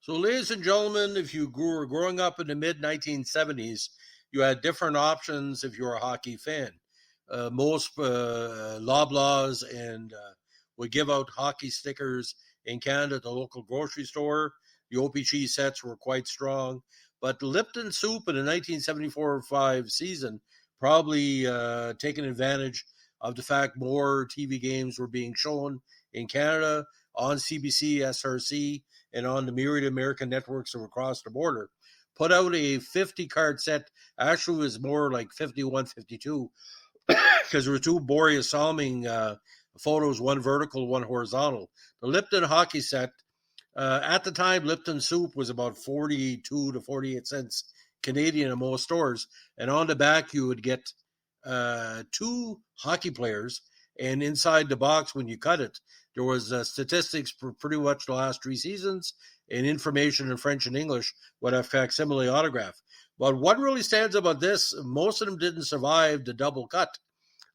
So, ladies and gentlemen, if you were growing up in the mid-1970s, you had different options if you were a hockey fan. Most Loblaws and would give out hockey stickers in Canada at the local grocery store. The OPG sets were quite strong. But Lipton Soup in the 1974-5 season probably taken advantage of the fact more TV games were being shown in Canada on CBC, SRC, and on the myriad American networks across the border. Put out a 50-card set. Actually, it was more like 51, 52, because there were two Boreas Salming photos, one vertical, one horizontal. The Lipton hockey set, at the time, Lipton Soup was about 42 to 48 cents Canadian in most stores. And on the back, you would get two hockey players. And inside the box, when you cut it, there was statistics for pretty much the last three seasons and information in French and English with a facsimile autograph. But what really stands about this, most of them didn't survive the double cut.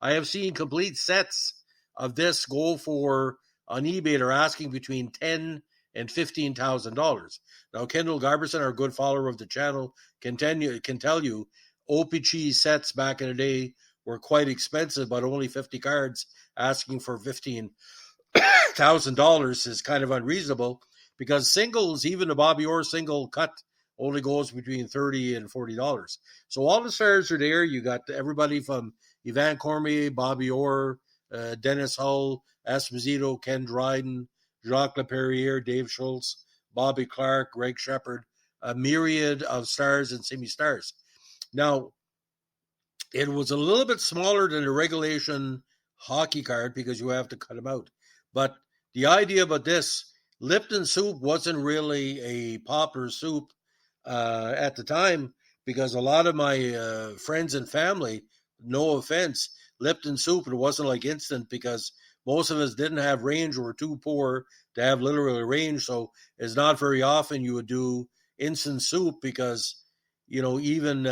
I have seen complete sets of this go for, on eBay, they're asking between $10,000 and $15,000. Now, Kendall Garberson, our good follower of the channel, can tell you OPG sets back in the day were quite expensive, but only 50 cards asking for $15,000 is kind of unreasonable, because singles, even the Bobby Orr single cut, only goes between $30 and $40. So all the stars are there. You got everybody from Yvan Cormier, Bobby Orr, Dennis Hull, Esposito, Ken Dryden, Jacques Leperrier, Dave Schultz, Bobby Clark, Greg Shepard, a myriad of stars and semi-stars. Now, it was a little bit smaller than the regulation hockey card because you have to cut them out. But the idea about this, Lipton Soup wasn't really a popular soup at the time, because a lot of my friends and family, no offense, Lipton Soup, it wasn't like instant, because most of us didn't have range or were too poor to have literally range. So it's not very often you would do instant soup, because, you know, even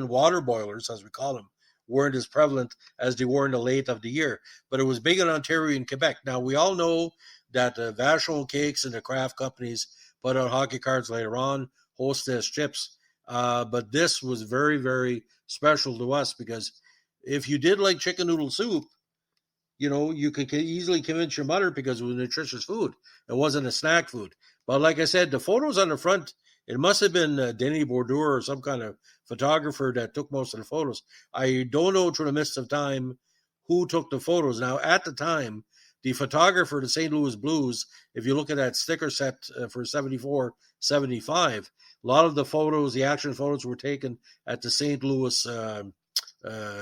water boilers, as we call them, weren't as prevalent as they were in the late of the year. But it was big in Ontario and Quebec. Now, we all know that Vachon Cakes and the craft companies put out hockey cards later on, Hostess chips. But this was very, very special to us, because if you did like chicken noodle soup, you know, you could easily convince your mother, because it was nutritious food. It wasn't a snack food. But like I said, the photos on the front, it must have been Denis Bordur or some kind of photographer that took most of the photos. I don't know through the mist of time who took the photos. Now, at the time, the photographer, the St. Louis Blues, if you look at that sticker set for 74, 75, a lot of the photos, the action photos, were taken at the St. Louis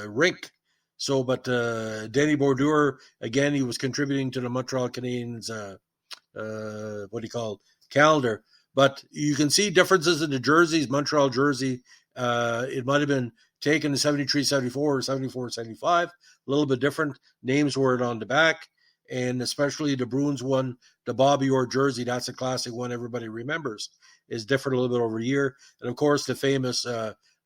rink. So, but Denis Bordur, again, he was contributing to the Montreal Canadiens, calendar. But you can see differences in the jerseys. Montreal jersey, it might have been taken in 73, 74, or 74, 75. A little bit different. Names were on the back. And especially the Bruins one, the Bobby Orr jersey, that's a classic one everybody remembers, is different a little bit over a year. And, of course, the famous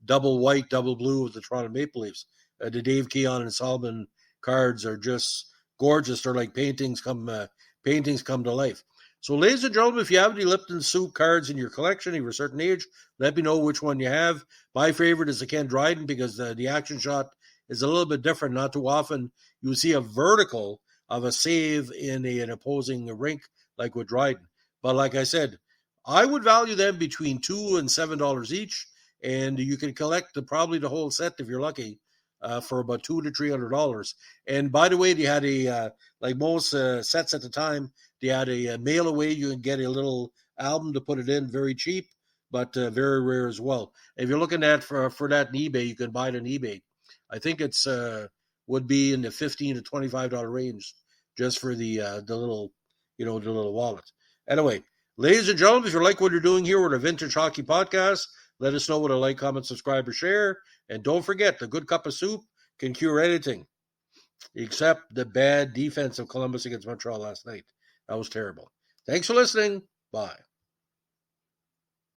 double white, double blue of the Toronto Maple Leafs. The Dave Keon and Solomon cards are just gorgeous. They're like paintings come to life. So, ladies and gentlemen, if you have any Lipton Soup cards in your collection, if you're a certain age, let me know which one you have. My favorite is the Ken Dryden, because the action shot is a little bit different. Not too often you see a vertical of a save in an opposing rink like with Dryden. But like I said, I would value them between $2 and $7 each, and you can collect probably the whole set if you're lucky. For about $200 to $300. And by the way, they had like most sets at the time, they had a mail away. You can get a little album to put it in, very cheap, but very rare as well. If you're looking at for that on eBay, you can buy it on eBay. I think it's would be in the $15 to $25 range just for the little, the little wallet. Anyway, ladies and gentlemen, if you like what you're doing here with a Vintage Hockey Podcast, let us know with a like, comment, subscribe, or share. And don't forget, the good cup of soup can cure anything except the bad defense of Columbus against Montreal last night. That was terrible. Thanks for listening. Bye.